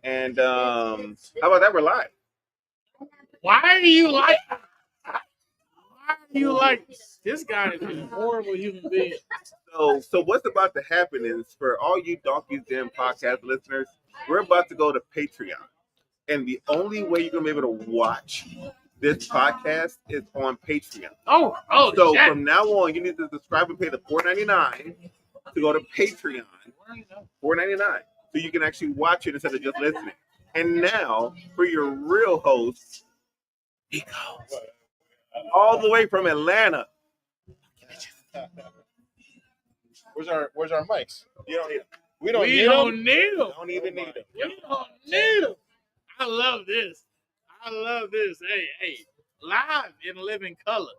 And how about that? We're live. Why are you like? Why are you like? This guy is a horrible human being. So what's about to happen is for all you Donkey's Den podcast listeners, we're about to go to Patreon, and the only way you're gonna be able to watch this podcast is on Patreon. Oh, So shit. from now on, you need to subscribe and pay the $4.99 to go to Patreon. $4.99, so you can actually watch it instead of just listening. And now for your real host, Nico, all the way from Atlanta. Where's our mics? You don't need them. We don't need them. Don't even need them. We don't need them. I love this. Hey, live in living color.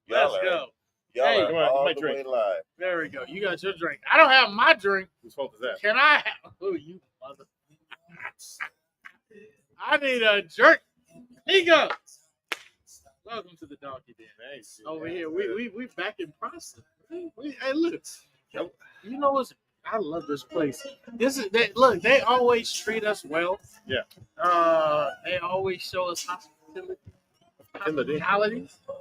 Let's go. Y'all Hey, are all my the drink. way live. There we go. You got your drink. I don't have my drink. Whose fault is that? Can I have? Oh, you mother. I need a drink. Nico. Welcome to the Donkey Den. Nice. Over here, we back in process. Hey, look. You know what's? I love this place. Look. They always treat us well. Yeah. They always show us hospitality.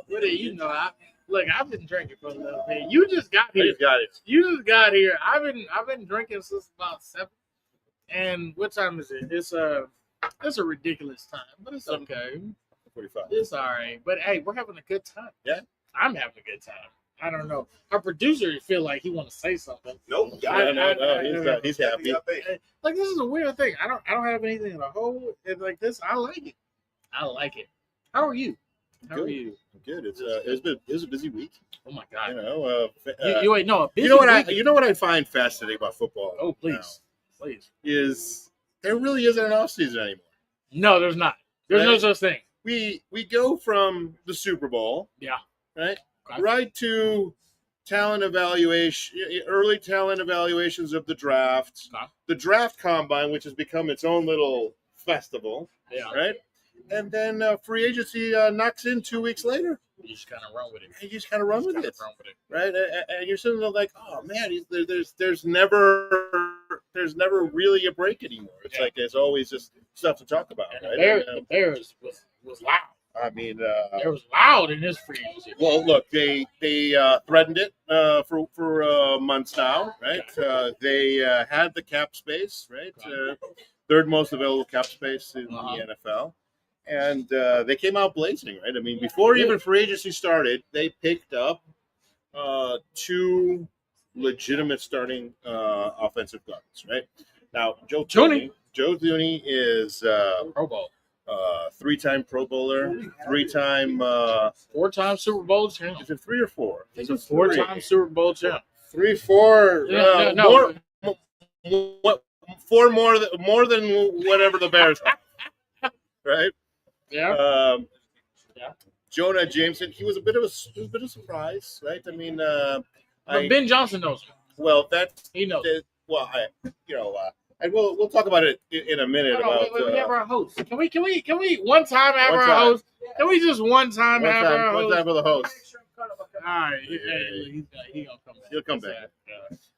What do you know? I've been drinking for a little bit. You just got I here. just got it. You just got here. I've been drinking since about 7. And what time is it? It's a ridiculous time, but it's okay. 45. It's all right. But hey, we're having a good time. Yeah. I'm having a good time. I don't know. Our producer feel like he want to say something. Nope. No. He's happy. Like, this is a weird thing. I don't have anything to hold. It's like this. I like it. How are you? How are you? Good. It was a busy week. Oh my God. You know. You wait. No. You know what I find fascinating about football. Oh, please. Is there really isn't an off season anymore? No, there's not. There's no such thing. We go from the Super Bowl. Yeah. Right. Okay. Right to talent evaluation, early talent evaluations of the draft, the draft combine, which has become its own little festival. Yeah. Right. And then free agency knocks in 2 weeks later. You just kind of run with it. And you just kind of run with it, right? And you're sitting there like, oh man, there's never really a break anymore. It's like there's always just stuff to talk about, and right? The Bears was loud. I mean, it was loud in this free agency. Well, look, they threatened it for months now, right? They had the cap space, right? Third most available cap space in the NFL. And they came out blazing, right? I mean, before even free agency started, they picked up 2 legitimate starting offensive guards, right? Now, Joe Thuney is Pro Bowl. 3-time Pro Bowler, 3-time 4-time Super Bowl champ. Is it 3 or 4? He's a 4-time Super Bowl champ. 3, 4. No. 4 more than whatever the Bears have, right? Yeah. Jonah Jameson, he was a bit of a surprise, right? I mean, but Ben Johnson knows him. Well, he knows. And we'll talk about it in a minute. We have our host. Can we one time have our host? Can we just one time have our host? One time for the host. All right. He gonna come back. He'll come back.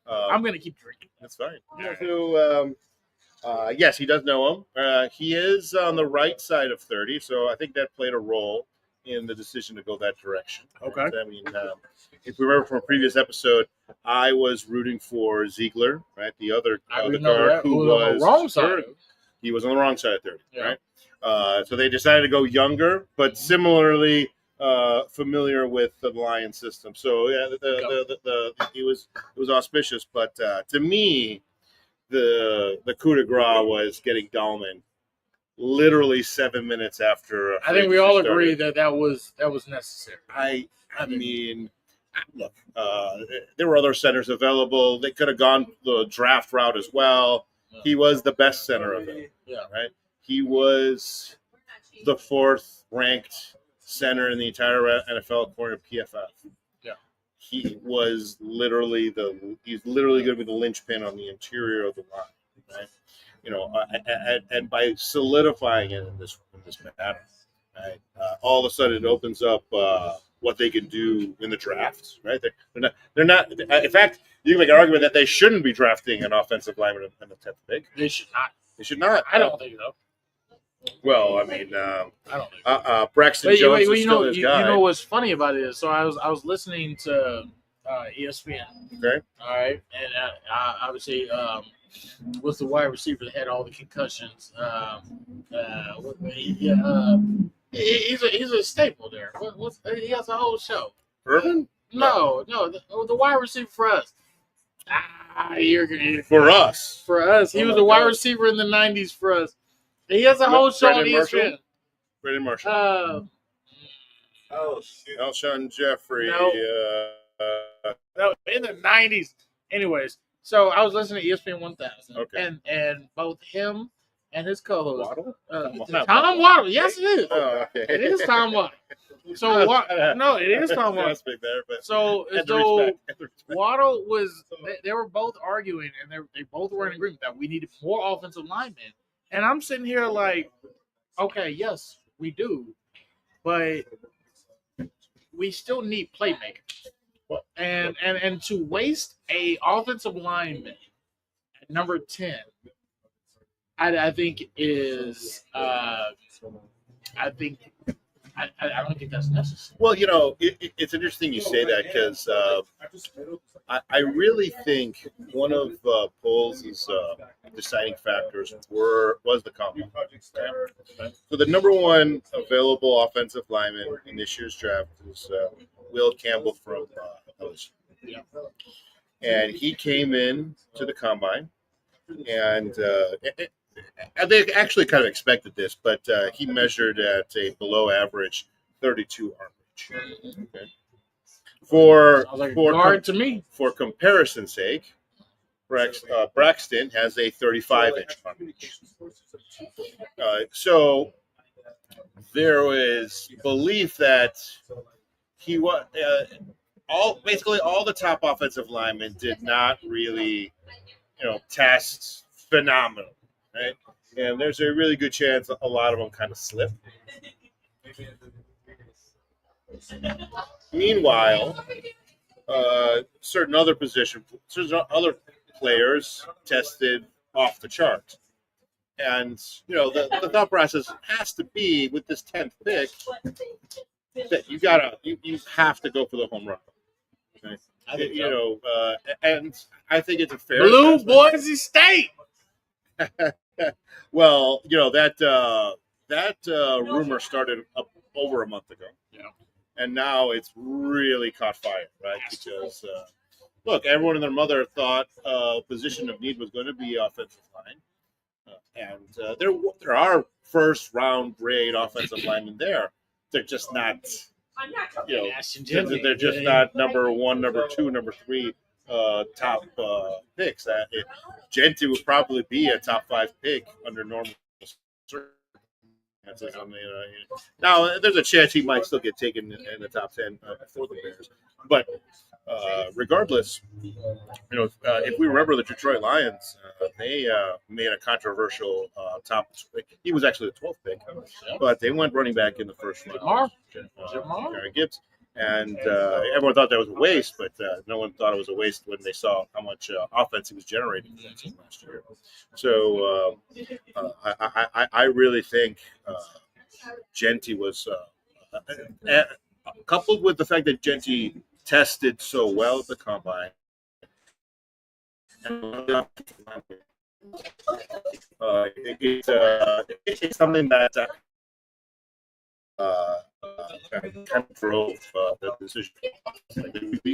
I'm gonna keep drinking. That's fine. So, yes, he does know him. He is on the right side of 30, so I think that played a role in the decision to go that direction. Okay. Right? I mean, if we remember from a previous episode, I was rooting for Ziegler, right? The other guard who was on the wrong side. He was on the wrong side of 30, right? So they decided to go younger, but similarly familiar with the Lions system. So yeah, it was auspicious. But to me, the coup de grace was getting Dahlman literally 7 minutes after. I think we all agree that was necessary. I mean, look, there were other centers available. They could have gone the draft route as well. He was the best center of it. Yeah. Right. He was the 4th ranked center in the entire NFL according to PFF. Yeah. He was literally he's literally going to be the linchpin on the interior of the line. Right. You know, and by solidifying it in this manner, right, all of a sudden it opens up what they can do in the drafts, right? They're not. In fact, you can make an argument that they shouldn't be drafting an offensive lineman in the 10th pick. They should not. They should not. I don't think so. Well, I mean, I don't think so. Braxton But Jones you is still his you guy. know what's funny about it is, so I was listening to ESPN. Okay. All right, and obviously, was the wide receiver that had all the concussions. He's a staple there. He has a whole show. Irvin? No, the wide receiver for us. For us. For us, he Oh was my a wide God. receiver in the '90s for us. He has a whole show on Brandon Marshall? ESPN. Brandon Marshall. Oh shoot. Alshon Jeffrey. No. No, in the '90s. Anyways, so I was listening to ESPN 1000, Okay. and both him and his co-host, Waddle? Tom Waddle. Yes, it is. Oh, okay. It is Tom Waddle. So no, it is Tom Waddle. There, but So had to respect. Waddle was, they were both arguing, and they both were in agreement that we needed more offensive linemen. And I'm sitting here like, okay, yes, we do, but we still need playmakers. And to waste a offensive lineman at number 10, I think is I don't think that's necessary. Well, it's interesting you say that because I really think one of Poles' deciding factors was the combine. So the number one available offensive lineman in this year's draft is Will Campbell from LSU. Yeah. And he came in to the combine, and they actually kind of expected this, but he measured at a below average 32 arm reach. Okay. For guard to me. For comparison's sake, Braxton has a 35-inch arm reach. So there was belief that he was basically all the top offensive linemen did not really, test phenomenal, right? And there's a really good chance a lot of them kind of slip. Meanwhile, certain other players tested off the chart. And, the thought process has to be with this 10th pick that you have to go for the home run. Okay? And I think it's a fair Blue assessment. Boise State. Well, that rumor started over a month ago. Yeah. And now it's really caught fire, right? Because look, everyone and their mother thought position of need was going to be offensive line, and there are first round grade offensive linemen there. They're just not, they're just not number one, number two, number three top picks. Genti would probably be a top 5 pick under normal circumstances. Now, there's a chance he might still get taken in the top 10 for the Bears. But regardless, if we remember the Detroit Lions, they made a controversial top. He was actually the 12th pick, but they went running back in the first round. Jamar Gibbs. And everyone thought that was a waste, but no one thought it was a waste when they saw how much offense he was generating for that team last year. So I really think Genti was, coupled with the fact that Genti tested so well at the combine, it's something that kind of drove the decision.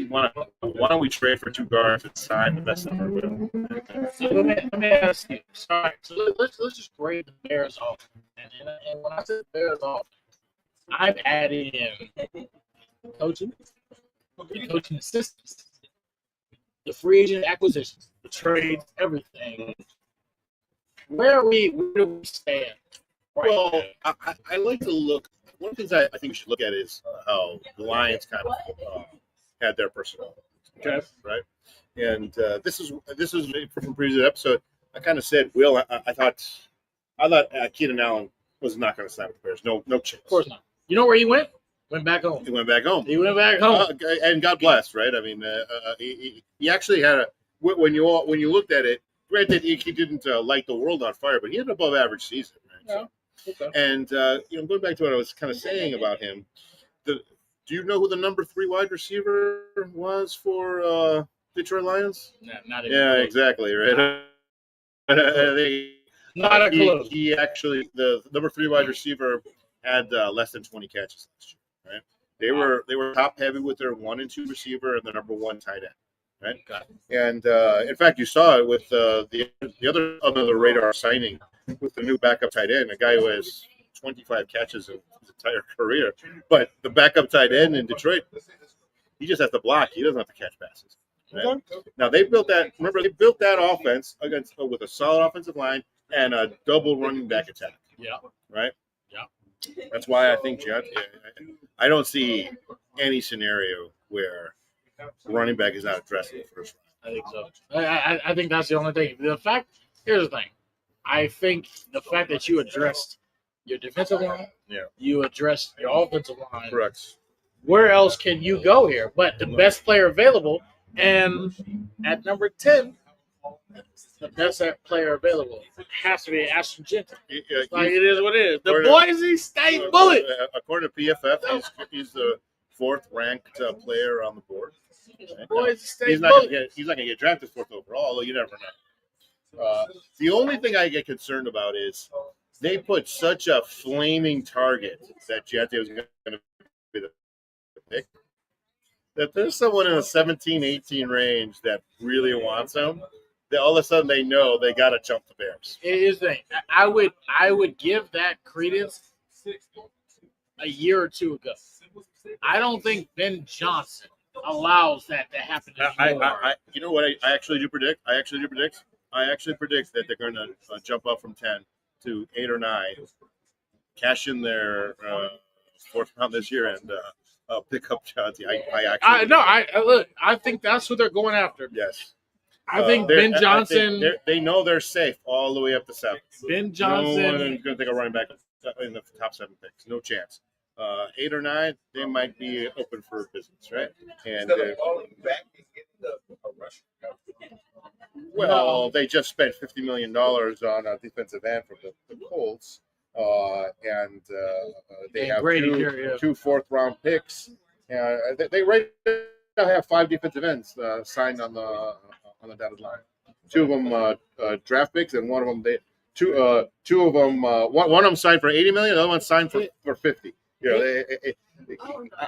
Why don't we trade for 2 guards and sign the best number? So let me ask you. Sorry. So let's just grade the Bears off. And when I said Bears off, I'm adding in coaching, the coaching assistants, the free agent acquisitions, the trades, everything. Where do we stand? Well, I like to look. One of the things I think we should look at is how the Lions kind of had their personnel, right? And this is from previous episode. I kind of said, Will, I thought Keenan Allen was not going to sign with the Bears. No chance. Of course not. You know where he went? Went back home. He went back home. And God bless, right? I mean, he actually had when you looked at it, granted, he didn't light the world on fire, but he had an above average season. Right? Yeah. Okay. And going back to what I was kind of saying about him, do you know who the number 3 wide receiver was for Detroit Lions? Not even Yeah, close. exactly. Right. Not a clue. He actually, the number 3 wide receiver had less than 20 catches last year. Right. They were top heavy with their 1 and 2 receiver and the number 1 tight end. Right. Okay. And in fact, you saw it with the other under the radar signing with the new backup tight end, a guy who has 25 catches in his entire career. But the backup tight end in Detroit, he just has to block. He doesn't have to catch passes. Right? Now they built that. Remember, they built that offense with a solid offensive line and a double running back attack. Yeah. Right. Yeah. That's why I think I don't see any scenario where running back is not addressed in the first round. I think so. I think that's the only thing. Here's the thing. I think the fact that you addressed your defensive line, you addressed your offensive line. Correct. Where else can you go here? But the best player available, and at number 10, the best player available has to be Ashton Jenkins. Like it is what it is. The Boise State Bullet. According to PFF, he's the 4th ranked player on the board. Boise State he's not going to get drafted 4th overall, although you never know. The only thing I get concerned about is they put such a flaming target that Jette was going to be the pick. That there's someone in the 17-18 range that really wants him, that all of a sudden they know they got to jump the Bears. It is the thing. I would give that credence a year or 2 ago. I don't think Ben Johnson allows that to happen anymore. You know what I actually do predict? I actually predict that they're going to jump up from 10 to 8 or 9, cash in their 4th round this year, and pick up Chauncey. I think that's who they're going after. Yes. I think Ben Johnson. They know they're safe all the way up to 7. Ben Johnson. No one is going to take a running back in the top 7 picks. No chance. 8 or 9, they might be open for business, right? And falling back and getting a rush. Well, they just spent $50 million on a defensive end from the Colts, and they have two 4th-round picks. They right now have 5 defensive ends signed on the dotted line. 2 of them draft picks, and one of them two of them one of them signed for $80 million, the other one signed for $50.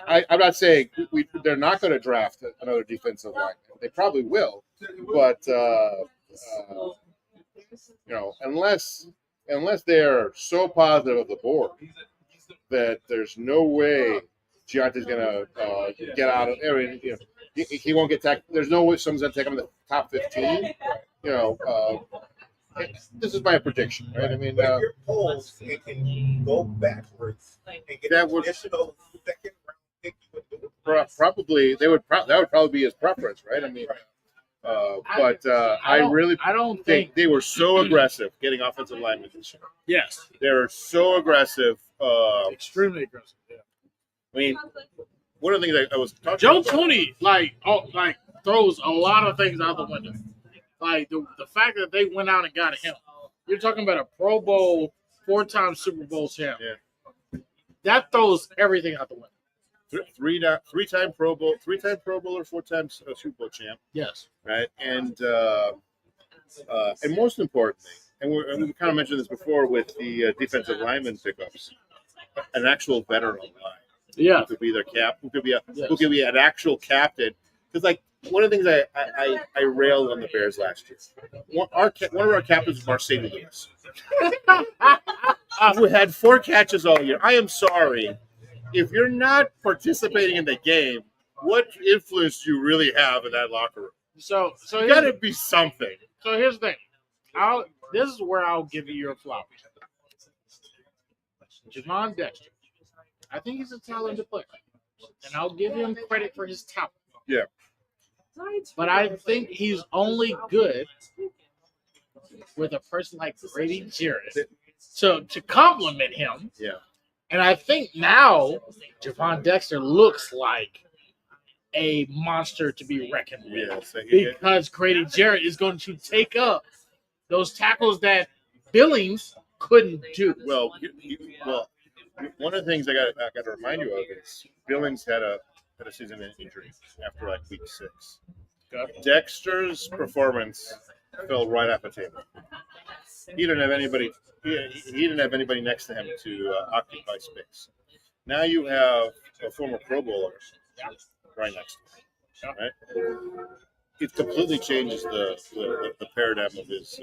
I'm not saying they're not going to draft another defensive line. They probably will, but unless they're so positive of the board that there's no way Giante's going to get out of. I mean, he won't get tagged. There's no way someone's going to take him in the top 15. This is my prediction, right? I mean, your polls can go backwards and get that an additional 2nd round pick. Probably that would probably be his preference, right? I mean, I don't think they were so aggressive getting offensive linemen this year. Yes, they're so aggressive, extremely aggressive. Yeah. I mean, one of the things I was talking Joe about, Tooney throws a lot of things out the window. Like the fact that they went out and got him. You're talking about a Pro Bowl, 4-time Super Bowl champ. Yeah. That throws everything out the window. Three-time Pro Bowl, 3-time Pro Bowler, 4-time Super Bowl champ. Yes. Right, and most importantly, and we kind of mentioned this before with the defensive lineman pickups, an actual veteran line. Yeah. Who could be their cap? Who could be an actual captain? Because one of the things I railed on the Bears last year. One of our captains was Marcelo Lewis, who had 4 catches all year. I am sorry. If you're not participating in the game, what influence do you really have in that locker room? So you got to be something. So here's the thing. This is where I'll give you your flowers. Javon Dexter. I think he's a talented player, and I'll give him credit for his talent. Yeah. But I think he's only good with a person like Grady Jarrett. So to compliment him, yeah. And I think now Javon Dexter looks like a monster to be reckoned with, because Grady Jarrett is going to take up those tackles that Billings couldn't do. Well, one of the things I got to remind you of is Billings had a season injury after like week 6. Dexter's performance fell right off the table. He didn't have anybody. He didn't have anybody next to him to occupy space. Now you have a former Pro Bowler right next to him. Right? It completely changes the paradigm of his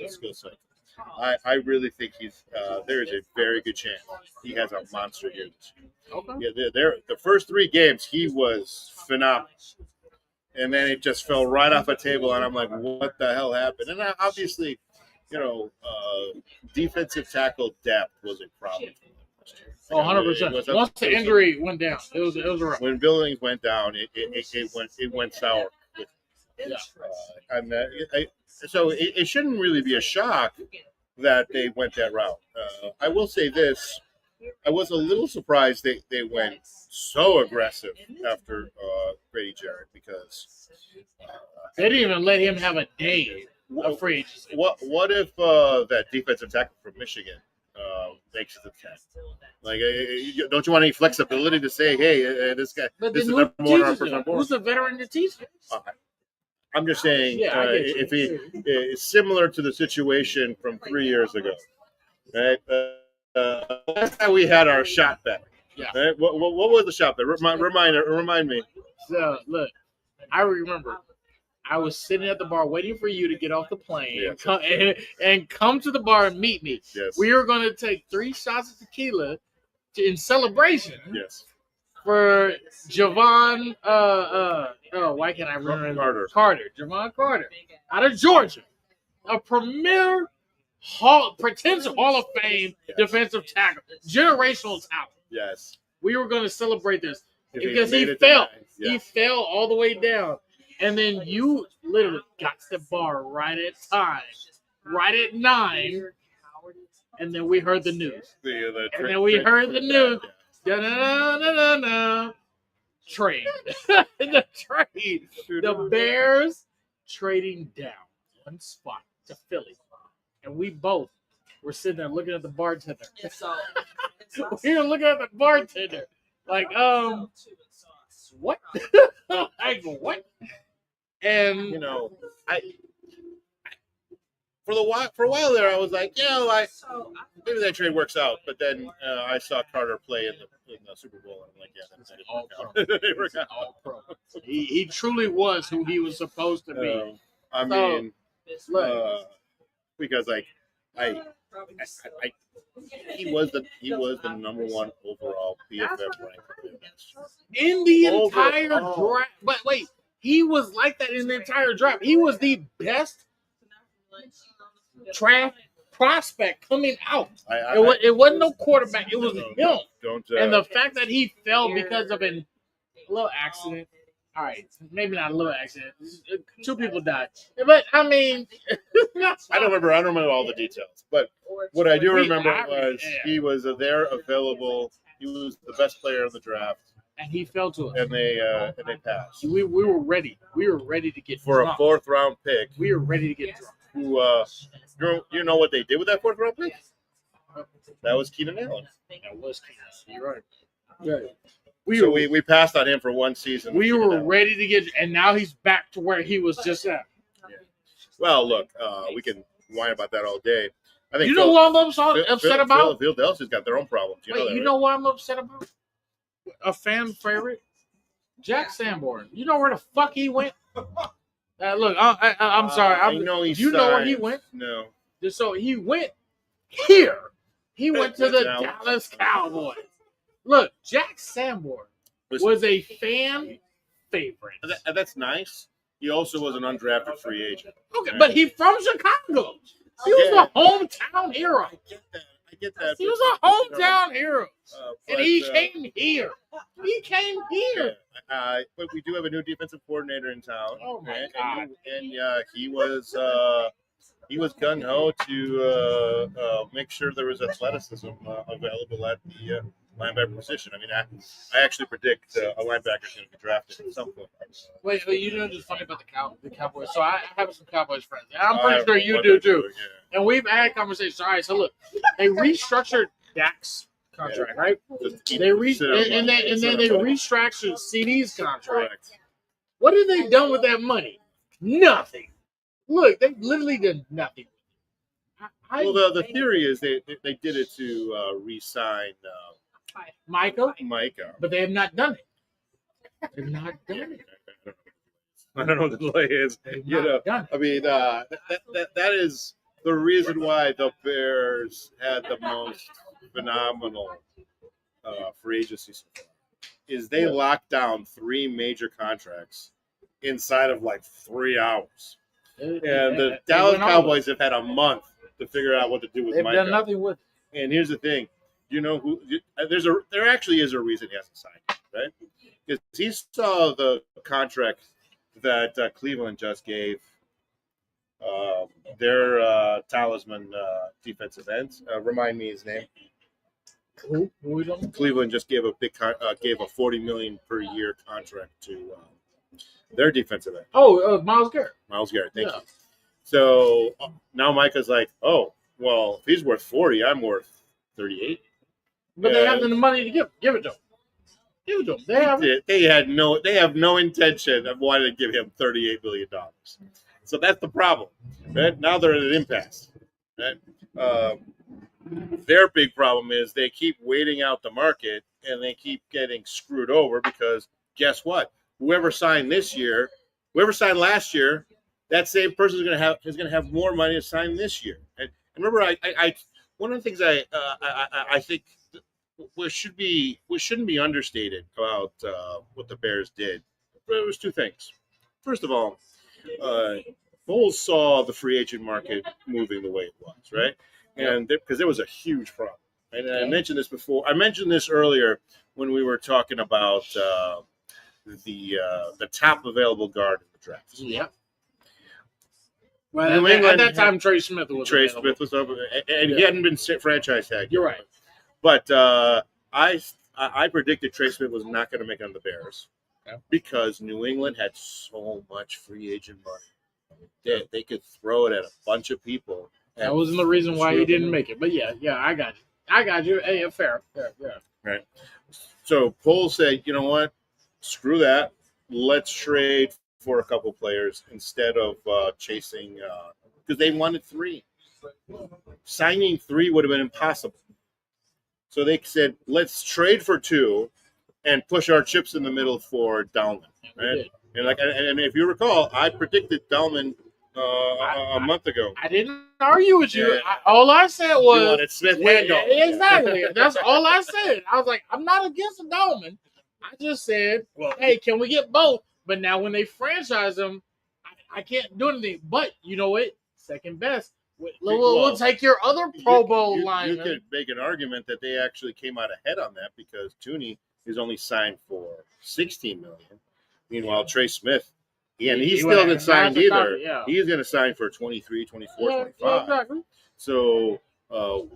skill set. I really think there is a very good chance he has a monster year this year. Okay. Yeah, the first 3 games he was phenomenal, and then it just fell right off a table, and I'm like, what the hell happened? And obviously, defensive tackle depth was a problem. Oh, 100%. Once the injury went down, it was a rough. When Billings went down, it went sour. So it shouldn't really be a shock that they went that route. I will say this: I was a little surprised they went so aggressive after Grady Jarrett because they didn't even let him have a day of free agency. What if that defensive tackle from Michigan makes it to 10? Like, don't you want any flexibility to say, hey, this guy, But this is then number one on our board? who's the veteran to teach him? I'm just saying, if he is similar to the situation from 3 years ago, right? That's how we had our shot bet. Yeah. Right? What was the shot bet? Remind me. So look, I remember I was sitting at the bar waiting for you to get off the plane and come to the bar and meet me. Yes. We were going to take 3 shots of tequila in celebration. Yes. For Javon, why can't I remember? Carter. Javon Carter, out of Georgia, a premier potential Hall of Fame defensive tackle, generational talent. Yes. We were going to celebrate this because he he fell. Yeah. He fell all the way down, and then you literally got to the bar right at time, right at 9, and then we heard the news. And then we heard the news. Trade. The trade. The Bears trading down 1 spot to Philly. And we both were sitting there looking at the bartender. We were looking at the bartender. Like, what? Like, what? And for a while there, I was like, maybe that trade works out. But then I saw Carter play in the Super Bowl, and I'm like, that's all pro. All pro. He truly was who he was supposed to be. Because he was the number 1 overall PFF rank in the entire draft. But wait, he was like that in the entire draft. He was the best draft prospect coming out. It wasn't no quarterback. It was him. And the fact that he fell because of a little accident. All right, maybe not a little accident. 2 people died. But I mean, I don't remember all the details. But what I do remember was he was there, available. He was the best player in the draft. And he fell to us. And they passed. We were ready. We were ready to get for drunk. A 4th round pick. We were ready to get drunk. Who you know what they did with that 4th round pick? That was Keenan Allen. That was Keenan. You're right. Yeah. We passed on him for 1 season. We were ready to get, and now he's back to where he was just at. Yeah. Well, look, we can whine about that all day. I think what I'm upset about? Philadelphia's got their own problems. You know what I'm upset about? A fan favorite, Jack Sanborn. You know where the fuck he went? Look, I'm sorry. You know where he went? No. So he went here. He went to the Dallas Cowboys. Look, Jack Sanborn was a fan favorite. That's nice. He also was an undrafted free agent. Okay, right? But he's from Chicago. He was a hometown hero. I get that. He was a hometown hero. And he came here. He came here. But we do have a new defensive coordinator in town. Oh, my God. And he was gun ho to make sure there was athleticism available at the linebacker position. I mean, I actually predict a linebacker is going to be drafted at some point. Wait, you know what's funny about the Cowboys? So I have some Cowboys friends. And I'm I pretty don't sure know you what do they're too. doing, And we've had conversations. All right, so look, they restructured Dak's contract, right? Just keep- They sit on and money. then Sit they on money. restructured CD's contract. Correct. What have they done with that money? Nothing. Look, they've literally done nothing. Well, the theory is they did it to re-sign Micah, Micah. but they have not done it. They've not done it. I don't know what the delay is. They've You not know, done it. I mean, that is the reason why the Bears had the most phenomenal free agency so far. Is they locked down 3 major contracts inside of like 3 hours, and the Dallas Cowboys have had a month to figure out what to do with They've Micah. done nothing with it. And here's the thing, you know who? There actually is a reason he hasn't signed, right? Because he saw the contract that Cleveland just gave their talisman defensive end. Remind me his name. Who we don't? Cleveland just gave a gave a $40 million per year contract to their defensive end. Oh, Myles Garrett. Myles Garrett, thank you. So now Micah's like, oh, well, if he's worth 40, I'm worth 38. But they have the money to give it to him. Give it to him. They have it. They have no intention of wanting to give him $38 million. So that's the problem. Right? Now they're at an impasse. Right? Their big problem is they keep waiting out the market and they keep getting screwed over because guess what? Whoever signed last year, that same person is going to have more money to sign this year. And remember, I one of the things I think what shouldn't be understated about what the Bears did. There was 2 things. First of all, Foles saw the free agent market moving the way it was, right? And because there was a huge problem. And I mentioned this before. I mentioned this earlier when we were talking about the top available guard in the draft. Yeah. Well, at that time, Trey Smith was available. Smith was over, and he hadn't been franchise tag. You're right. But I predicted Trey Smith was not going to make it on the Bears because New England had so much free agent money. They could throw it at a bunch of people. That wasn't the reason why he didn't make it. But yeah, I got you. Hey, fair. Right. So Pohl said, you know what? Screw that. Let's trade for a couple players instead of chasing because they wanted 3. Signing 3 would have been impossible. So they said, let's trade for 2 and push our chips in the middle for Dalman. Right? And if you recall, I predicted Dalman a month ago. I didn't argue with you. Yeah. All I said was you wanted Smith and Dalman. Exactly. That's all I said. I was like, I'm not against Dalman. I just said, hey, can we get both? But now when they franchise them, I can't do anything. But you know what? Second best. We'll take your other Pro Bowl lineman. You could make an argument that they actually came out ahead on that because Tooney is only signed for $16 million. Meanwhile, Trey Smith, he still hasn't signed either. He's going to sign for 23, 24, 25. Yeah, exactly. So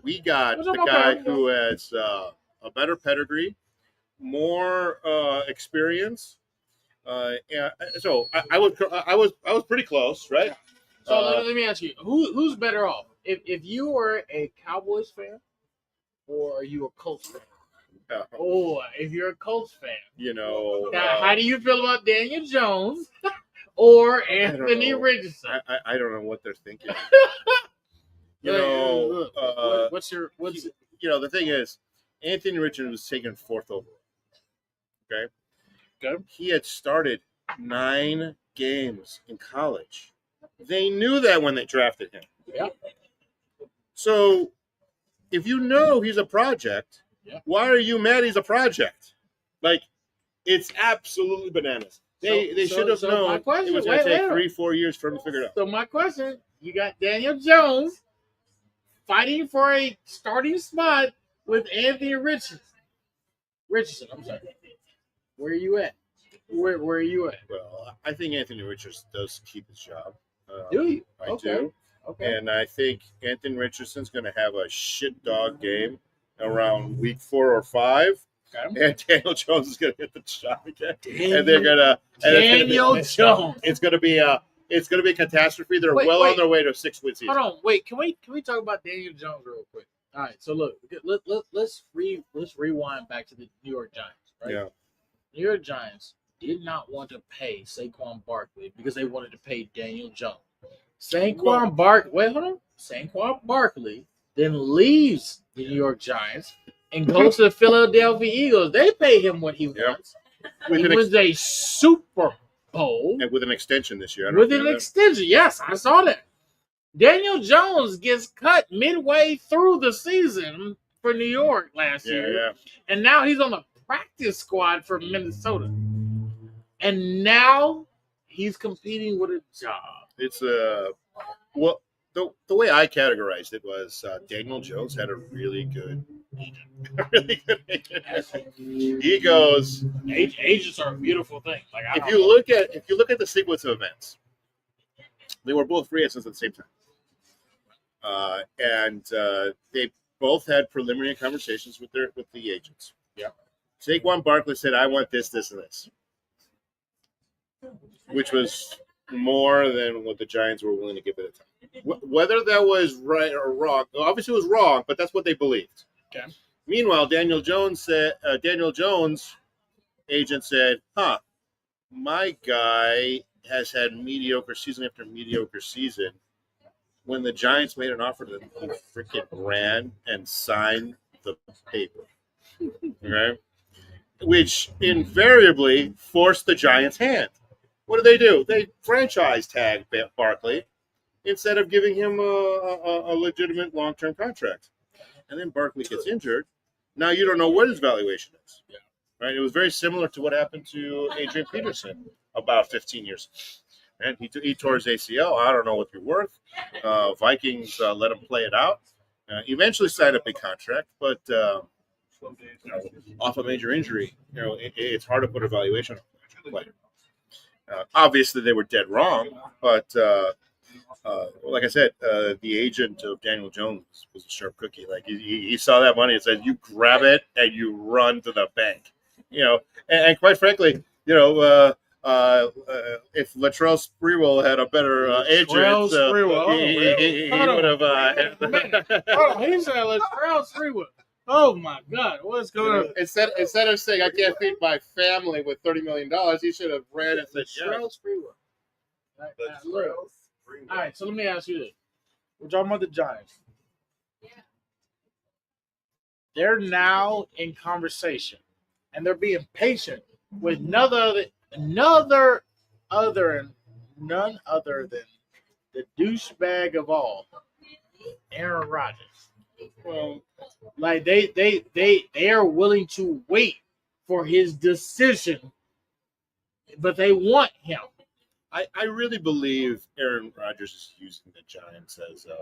we got the guy who has a better pedigree, more experience. So I was pretty close, right? So let me ask you, who's better off? If you were a Cowboys fan, or are you a Colts fan? Or if you're a Colts fan, now, how do you feel about Daniel Jones or Anthony Richardson? I don't know what they're thinking. What's the thing is, Anthony Richardson was taken 4th overall. Okay. Good. He had started 9 games in college. They knew that when they drafted him. Yeah. So, if you know he's a project, why are you mad he's a project? Like, it's absolutely bananas. They should have known it was going to take 3-4 years for him to figure it out. So my question, you got Daniel Jones fighting for a starting spot with Anthony Richardson, I'm sorry. Where are you at? Where are you at? Well, I think Anthony Richardson does keep his job. Do you? I do. Okay. And I think Anthony Richardson's going to have a shit dog game around week 4 or 5. Okay. and Daniel Jones is going to get the job again, and they're going to Daniel Jones. It's going to be a catastrophe. They're Wait, on their way to a 6-win season. Hold on, wait. Can we talk about Daniel Jones real quick? All right. So look, let's rewind back to the New York Giants. Right. Yeah. New York Giants did not want to pay Saquon Barkley because they wanted to pay Daniel Jones. Saquon Barkley then leaves the New York Giants and goes to the Philadelphia Eagles. They pay him what he wants. He wins a Super Bowl. And with an extension this year. With an extension. Yes, I saw that. Daniel Jones gets cut midway through the season for New York last year. Yeah. And now he's on the practice squad for Minnesota. And now he's competing with a job. It's the way I categorized it was Daniel Jones had a really good agent. He goes. Agents are a beautiful thing. Like if you look at the sequence of events, they were both free agents at the same time, and they both had preliminary conversations with the agents. Yeah. Saquon Barkley said, "I want this, this, and this," which was more than what the Giants were willing to give at the time. Whether that was right or wrong, obviously it was wrong, but that's what they believed. Okay. Meanwhile, Daniel Jones' agent said, my guy has had mediocre season after mediocre season. When the Giants made an offer to him, he freaking ran and signed the paper. Okay? Which invariably forced the Giants' hand. What do? They franchise tag Barkley instead of giving him a legitimate long-term contract. And then Barkley gets injured. Now you don't know what his valuation is. Yeah. Right? It was very similar to what happened to Adrian Peterson about 15 years ago. And he tore his ACL. I don't know what you're worth. Vikings let him play it out. Eventually signed a big contract, but off a major injury, it's hard to put a valuation on a player. Obviously, they were dead wrong, but like I said, the agent of Daniel Jones was a sharp cookie. Like he saw that money and said, "You grab it and you run to the bank." And quite frankly, if Latrell Sprewell had a better agent, he would have. He said Latrell Sprewell. Oh my God, what's going on? Instead of saying I can't feed my family with $30 million, he should have ran and said, Latrell Sprewell. All right, so let me ask you this. We're talking about the Giants. They're now in conversation, and they're being patient with none other than the douchebag of all, Aaron Rodgers. Well, like they are willing to wait for his decision, but they want him. I really believe Aaron Rodgers is using the Giants as a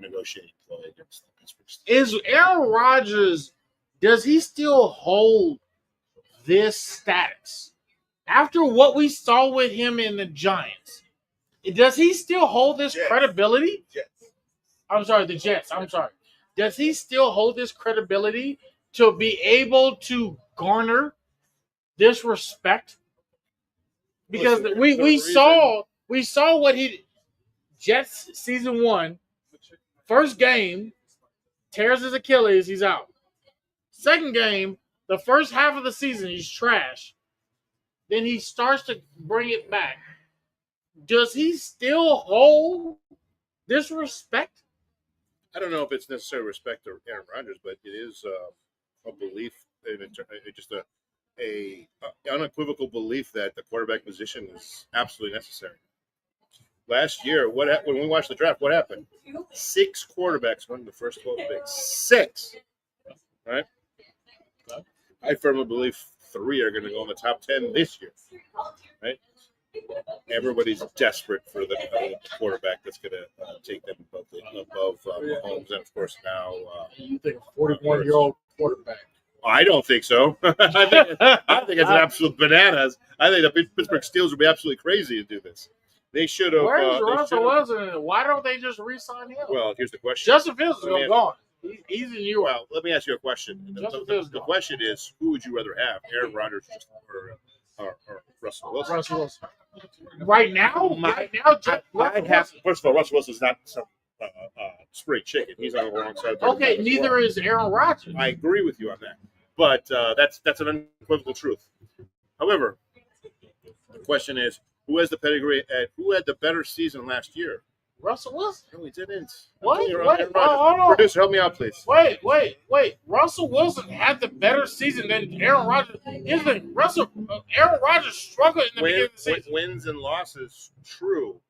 negotiating ploy against the Pittsburgh Steelers. Is Aaron Rodgers, does he still hold this status? After what we saw with him in the Giants, does he still hold this credibility? The Jets. I'm sorry. Does he still hold this credibility to be able to garner this respect? Because we saw what he Jets season 1, first game, tears his Achilles, he's out. Second game, the first half of the season, he's trash. Then he starts to bring it back. Does he still hold this respect? I don't know if it's necessarily respect to Aaron Rodgers, but it is a belief, just a unequivocal belief that the quarterback position is absolutely necessary. Last year, when we watched the draft, what happened? 6 quarterbacks won the first 12 picks. 6, right? I firmly believe 3 are going to go in the top 10 this year, right? Everybody's desperate for the quarterback that's going to take them above Mahomes, and of course now. You think a 41-year-old quarterback? I don't think so. I think it's an absolute bananas. I think the Pittsburgh Steelers would be absolutely crazy to do this. They should have. Where's Russell Wilson? Why don't they just re-sign him? Well, here's the question. Justin Fields is gone. He's in Europe. Well, let me ask you a question. The question is, who would you rather have, Aaron Rodgers or Russell Wilson? Russell Wilson. Right now, First of all, Russell Wilson's not some spring chicken. He's on the wrong side. Okay, neither is Aaron Rodgers. I agree with you on that, but that's an unequivocal truth. However, the question is, who has the pedigree and who had the better season last year? Russell Wilson? No, he didn't. What? Aaron Hold on. Producer, help me out, please. Wait. Russell Wilson had the better season than Aaron Rodgers. Aaron Rodgers struggled in the beginning of the season. Wins and losses, true.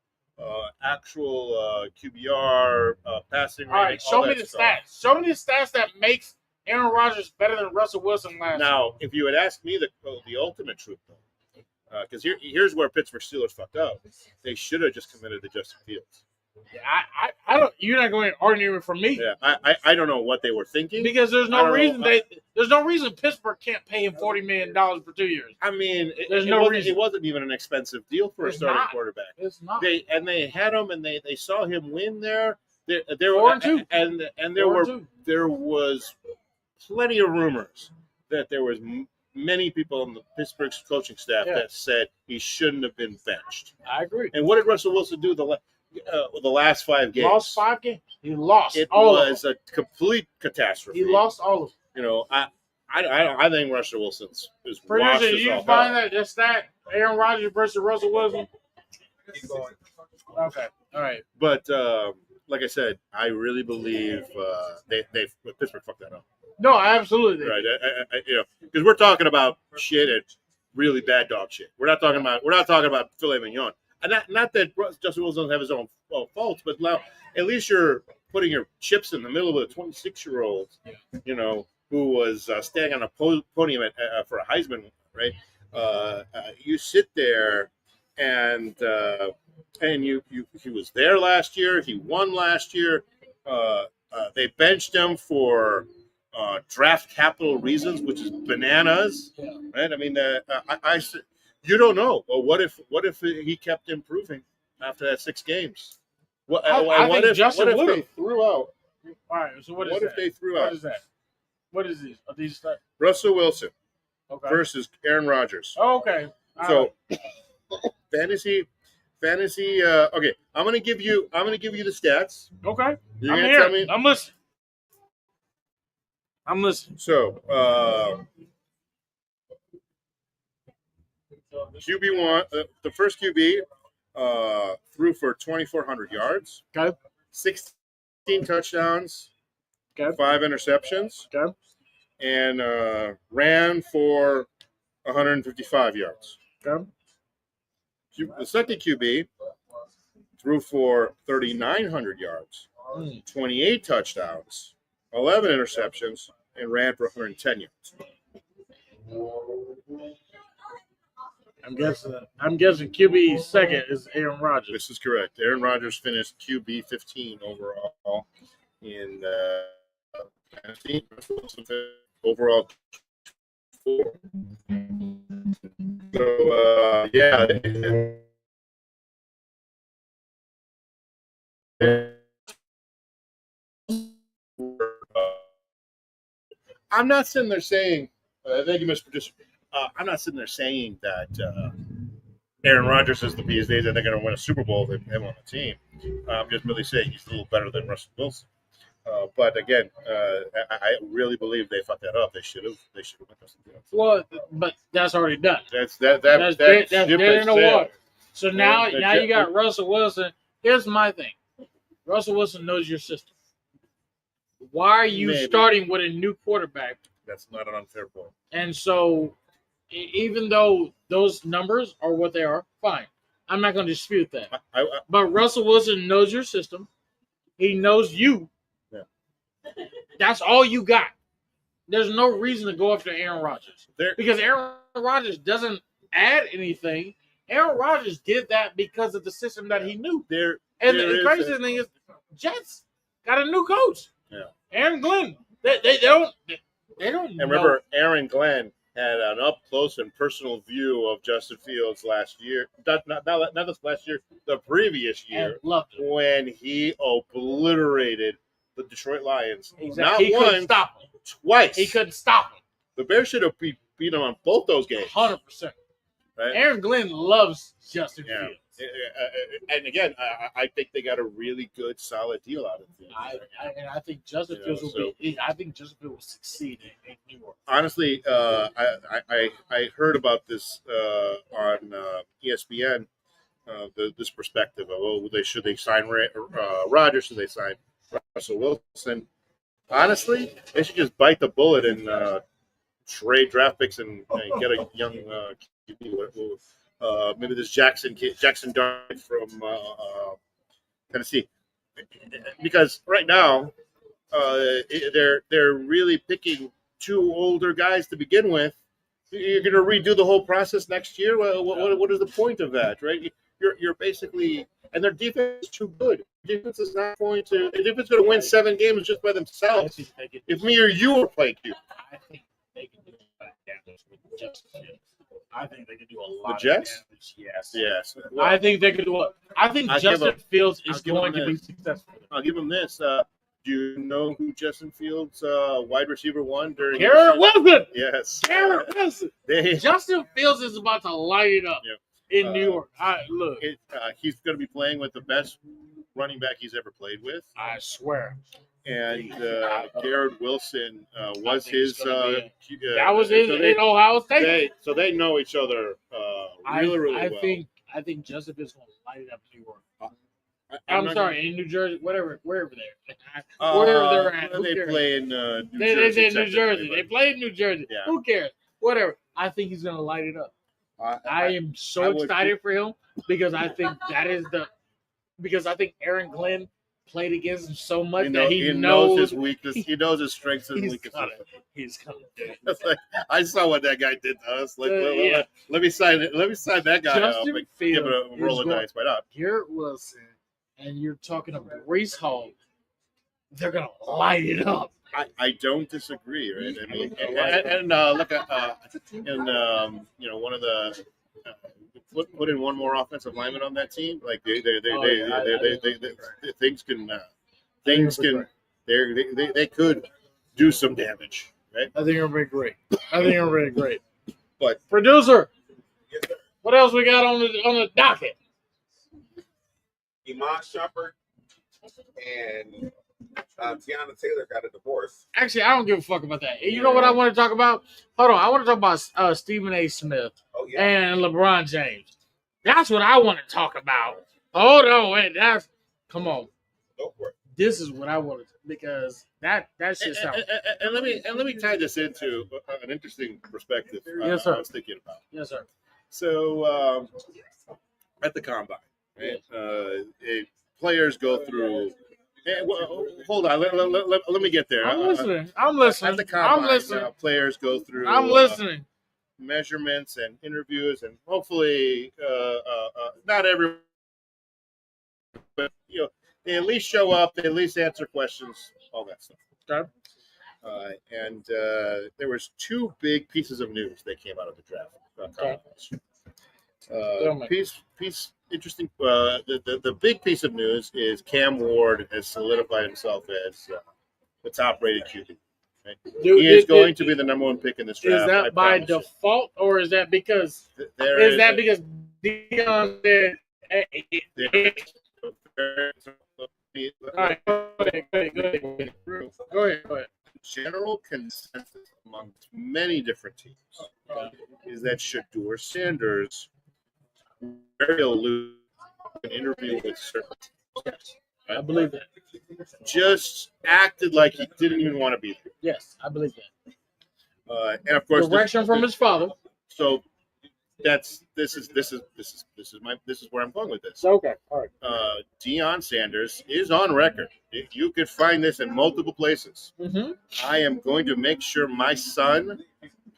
Actual QBR, passing rating. All right, show me the stats. Show me the stats that makes Aaron Rodgers better than Russell Wilson last year. Now, if you had asked me the ultimate truth, though, because here's where Pittsburgh Steelers fucked up. They should have just committed to Justin Fields. I don't. You're not going to argue it for me. Yeah, I don't know what they were thinking because there's no reason Pittsburgh can't pay him $40 million for 2 years. I mean, it wasn't even an expensive deal for a starting quarterback. It's not. They had him, and they saw him win there. There 4-2. and there was plenty of rumors that there was many people on the Pittsburgh coaching staff that said he shouldn't have been benched. I agree. And what did Russell Wilson do the last 5 games? Lost 5 games. He lost. It was a complete catastrophe. He lost all of them. You know, I think Russell Wilson's is washed. Producer, you find that stat Aaron Rodgers versus Russell Wilson? Keep going. Okay. All right. But like I said, I really believe Pittsburgh fucked that up. No, absolutely. Right. Because we're talking about shit and really bad dog shit. We're not talking about filet mignon. And not that Justin Wilson doesn't have his own faults, but now at least you're putting your chips in the middle of a 26-year-old, who was standing on a podium for a Heisman, right? You sit there and he was there last year. He won last year. They benched him for draft capital reasons, which is bananas, right? I mean, you don't know. Well, what if he kept improving after that 6 games? What if they threw out? All right. So what if they threw out? What is that? What is these? Are these stuff? Russell Wilson versus Aaron Rodgers. Oh, okay. So fantasy. Okay, I'm gonna give you the stats. Okay. You're gonna tell me. I'm listening. So QB1, the first QB threw for 2,400 yards. Okay. 16 touchdowns. Okay. 5 interceptions. Okay. And ran for 155 yards. Okay. The second QB threw for 3,900 yards, 28 touchdowns, 11 interceptions, and ran for 110 yards. I'm guessing QB second is Aaron Rodgers. This is correct. Aaron Rodgers finished QB 15 overall in fantasy. Overall 4. So I'm not sitting there saying, thank you, Mr. Producer. I'm not sitting there saying that Aaron Rodgers is the bee's knees and they're going to win a Super Bowl with him on the team. I'm just really saying he's a little better than Russell Wilson. But again, I really believe they fucked that up. They should have went Justin Fields. Well, but that's already done. That's dead in the water. So now you got Russell Wilson. Here's my thing. Russell Wilson knows your system. Why are you starting with a new quarterback? That's not an unfair point. And so, even though those numbers are what they are, fine. I'm not going to dispute that. But Russell Wilson knows your system. He knows you. Yeah. That's all you got. There's no reason to go after Aaron Rodgers. Because Aaron Rodgers doesn't add anything. Aaron Rodgers did that because of the system that he knew. The crazy thing is, Jets got a new coach. Yeah. Aaron Glenn. They don't. And remember, Aaron Glenn had an up close and personal view of Justin Fields last year. Not this last year, the previous year, loved it. when he obliterated the Detroit Lions. Exactly. He Not couldn't once, stop him. twice. He couldn't stop him. The Bears should have beat him on both those games. 100%. Right? Aaron Glenn loves Justin Yeah. Fields. And again, I think they got a really good, solid deal out of it. I think Justin Fields I think Justin Fields will succeed in New York. Honestly, I heard about this on ESPN. This perspective of should they sign Rodgers? Should they sign Russell Wilson? Honestly, they should just bite the bullet and trade draft picks and get a young QB. Maybe this Jackson Dart from Tennessee, because right now they're really picking two older guys to begin with. You're going to redo the whole process next year. What is the point of that, right? You're basically, and their defense is too good. Defense is not going to. The defense is going to win 7 games just by themselves. If me or you were playing you, I think they can do a lot of damage with Justin Fields. I think they can do a lot The of Jets? damage. Yes. Well, I think they could do it. I think Justin Fields is going to be successful. I'll give him this. Do you know who Justin Fields' wide receiver won during? Garrett Wilson. Yes. Garrett Wilson. Justin Fields is about to light it up in New York. Look, he's going to be playing with the best running back he's ever played with. I swear. And Garrett Wilson was his. That was his in Ohio State. So they know each other really well. I think Justin Fields going to light it up in New York. I'm sorry, in New Jersey, wherever they're at. Wherever they're at. They play in New Jersey. They say New Jersey. They play in New Jersey. Yeah. Who cares? Whatever. I think he's going to light it up. I am so excited for him because I think because I think Aaron Glenn played against him so much that he knows his weakness. He knows his strengths and weaknesses. He's coming. Like, I saw what that guy did to us. Like, let me sign it. Let me sign that guy up. Like, give it a roll of dice. Why not? Garrett Wilson, and you're talking about Breece Hall. They're gonna light it up. I don't disagree, right? I mean, and look at one of the put in one more offensive lineman on that team. Like they could do some damage, right? I think it'll be great. But producer, what else we got on the docket? Iman Shumpert and Tiana Taylor got a divorce. Actually, I don't give a fuck about that. You know what I want to talk about? Hold on. I want to talk about Stephen A. Smith and LeBron James. That's what I want to talk about. Hold on. Wait. Come on. Go for it. This is what I wanted because that shit sounds. And let me tie this into an interesting perspective. Yes, sir. I was thinking about. Yes, sir. So at the combine, right? Players go through. Hold on, let me get there. I'm listening. At the combine, players go through. I'm listening. Measurements and interviews, and hopefully, not everyone, but they at least show up. They at least answer questions. All that stuff. Okay. And there was 2 big pieces of news that came out of the draft. Interesting. The big piece of news is Cam Ward has solidified himself as the top-rated QB. Right? He is going to be the number 1 pick in this draft. Is that by default, or is that because? Because Deion said? All right, go ahead. General consensus among many different teams is that Shedeur Sanders very aloof an interview with certain teams. I believe that. Just acted like he didn't even want to be there. Yes, I believe that. And of course, direction from his father. So this is where I'm going with this. Okay, all right. Deion Sanders is on record. If you could find this in multiple places, I am going to make sure my son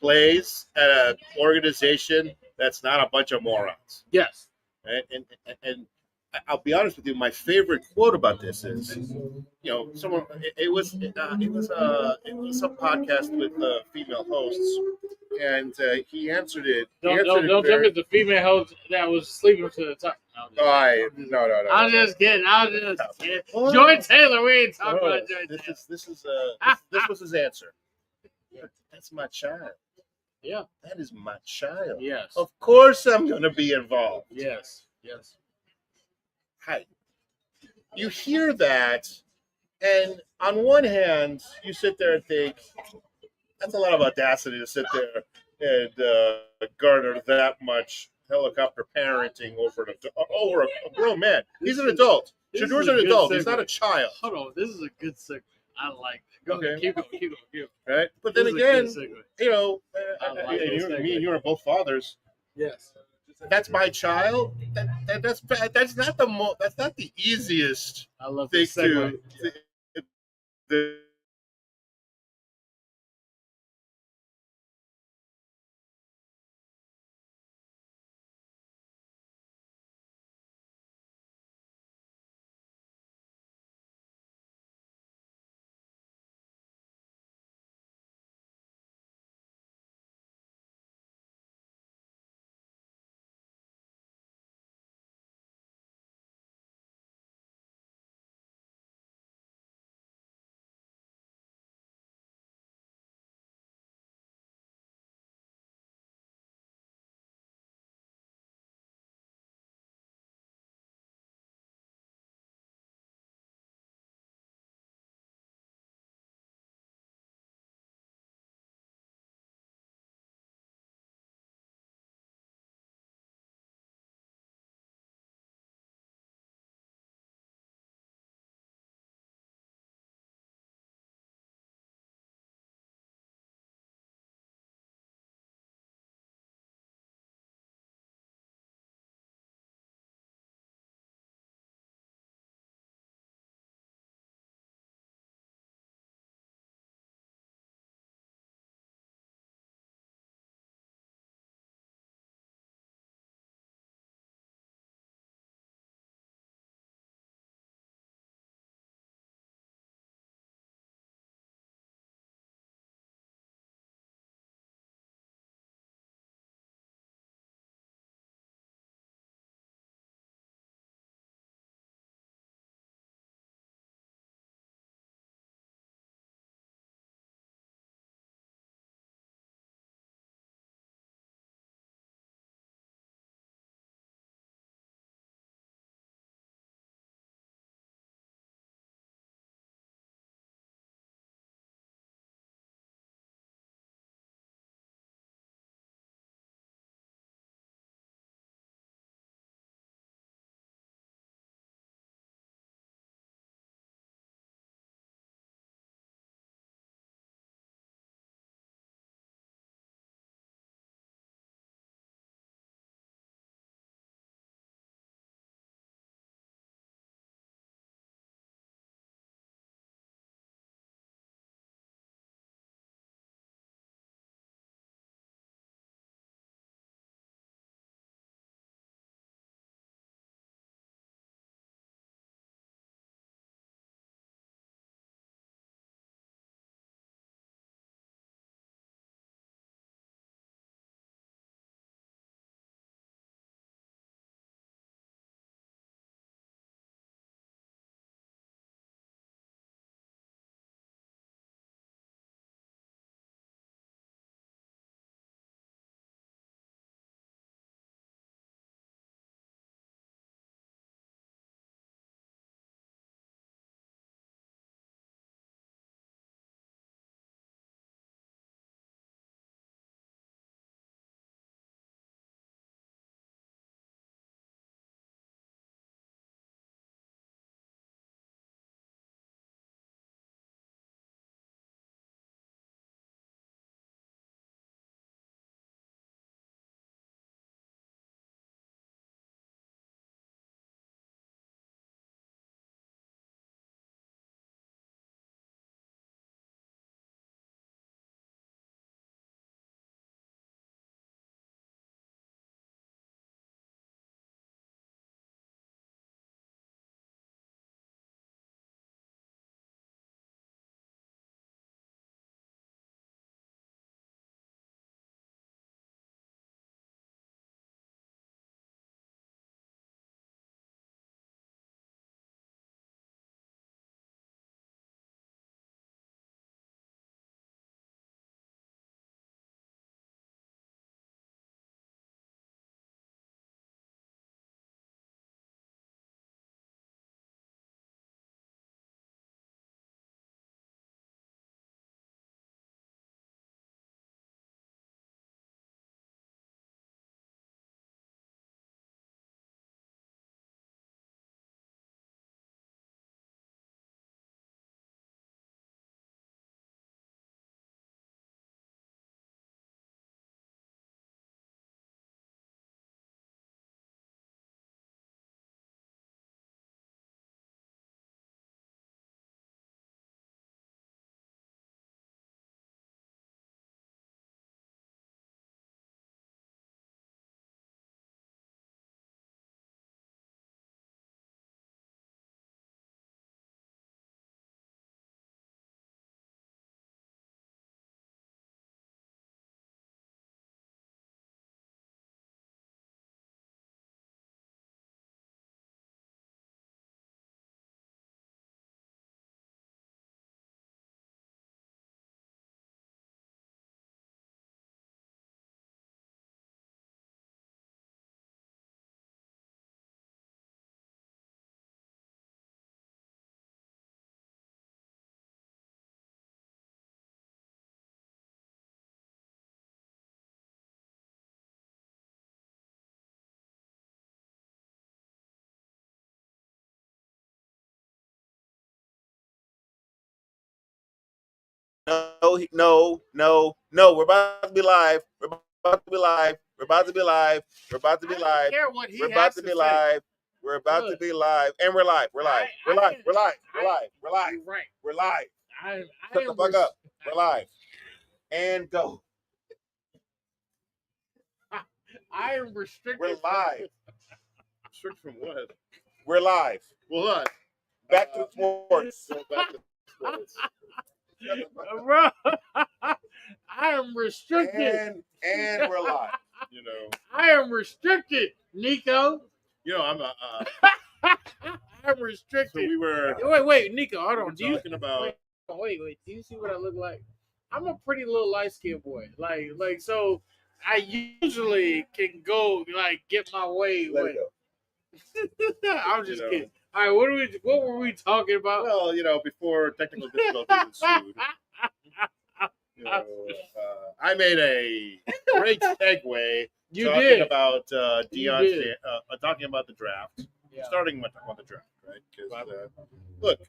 plays at an organization that's not a bunch of morons. Yes. And I'll be honest with you. My favorite quote about this is, someone. It was some podcast with female hosts, and he answered it. Don't tell me the female host that was sleeping to the top. No. I'm just kidding. I'm just kidding. What? Joy Taylor, we ain't talking Oh, about Joy Taylor. This was his answer. That's my child. Yeah. That is my child. Yes. Of course I'm going to be involved. Yes. Hi. You hear that, and on one hand, you sit there and think, that's a lot of audacity to sit there and garner that much helicopter parenting over a grown man. He's an adult. This is Shadur's a an good adult. He's segue. not a child. Hold on. This is a good segment. I like that. Go Okay. ahead. Keep going. Right? But then This is a again, good segue. you know, I like this me and you are both fathers. Yes. That's my child. That's not that's not the easiest I love thing this segue. to no. We're about to be live. We're about to be live. We're about to be live. We're about to be I live. don't care what he We're has about to to be say. live. We're about to Look. be live. And we're live. We're live. We're live. We're live. We're live. We're live. You're right. We're live. I Shut the am fuck up. We're live. And go. I am restricted. We're live. Restrict from what? We're live. What? Back to sports. Go back to sports. Bro, I am restricted. And we're live. You know. I am restricted, Nico. You know, I'm I'm so restricted. we were Wait, Nico, hold on. talking about Wait. Do you see what I look like? I'm a pretty little light skinned boy. Like so. I usually can go get my way. Let it go. I'm just kidding. All right, what were we talking about? well, before technical difficulties ensued. I made a great segue You talking did. about You Deion, did. talking about the draft, Yeah. starting with the draft, right? Because look,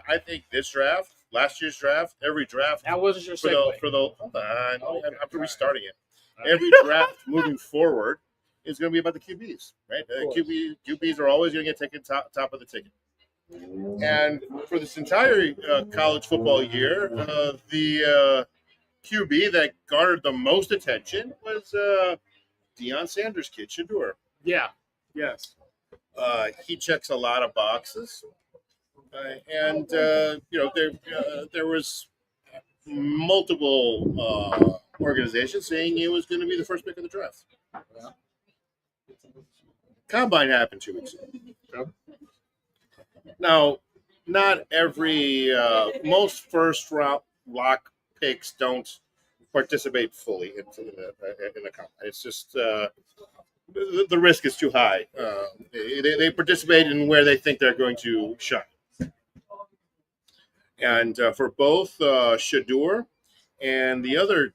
I think this draft, last year's draft, every draft That wasn't your for segue. the hold on, Okay. I'm restarting it. All right. Every draft moving forward is going to be about the QBs, right? QBs are always going to get taken top of the ticket. And for this entire college football year, the QB that garnered the most attention was Deion Sanders' kid, Shador. Yeah. Yes. He checks a lot of boxes, and there was multiple organizations saying he was going to be the first pick of the draft. Yeah. Combine happened 2 weeks ago. Yep. Now, not every most first round lock picks don't participate fully in the combine. It's just the risk is too high. They participate in where they think they're going to shine. And for both Shador and the other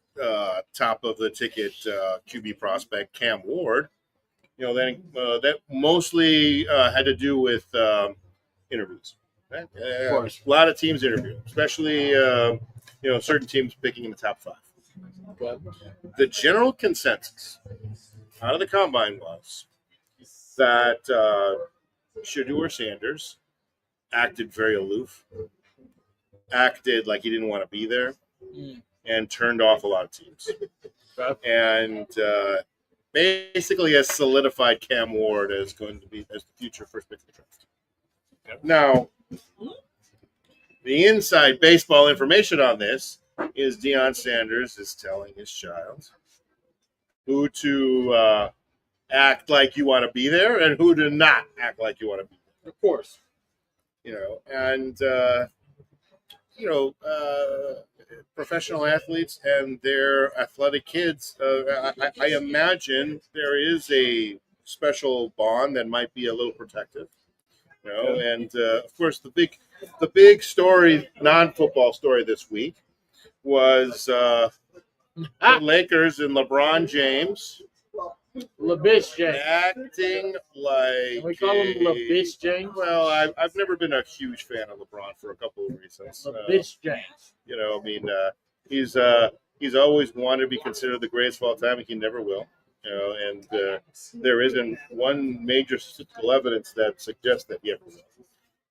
top of the ticket QB prospect, Cam Ward, that mostly had to do with interviews. Right? Of course. A lot of teams interview, especially certain teams picking in the top 5. Okay. The general consensus out of the combine was that Shador Sanders acted very aloof, acted like he didn't want to be there, and turned off a lot of teams. Okay. And basically has solidified Cam Ward as going to be as the future first pick of the draft. Yep. Now, the inside baseball information on this is Deion Sanders is telling his child who to act like you want to be there and who to not act like you want to be there. Of course. And professional athletes and their athletic kids, I imagine there is a special bond that might be a little protective. And of course the big story, non-football story this week was the Lakers and LeBron James LeBitch James. acting like Can we call him LeBitch James? Well, I've never been a huge fan of LeBron for a couple of reasons. LeBitch James. He's always wanted to be considered the greatest of all time, and he never will. And there isn't one major statistical evidence that suggests that he ever will.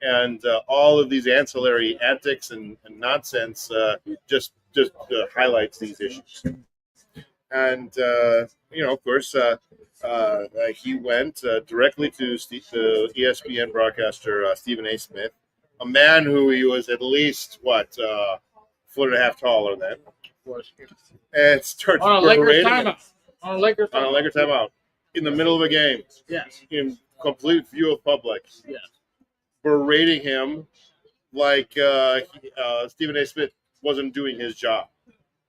And all of these ancillary antics and nonsense just highlights these issues. And of course, he went directly to the ESPN broadcaster Stephen A. Smith, a man who he was at least foot and a half taller than, and starts On a Lakers berating him timeout. On a Lakers timeout in the middle of a game, Yes. in complete view of public, Yes. berating him like Stephen A. Smith wasn't doing his job.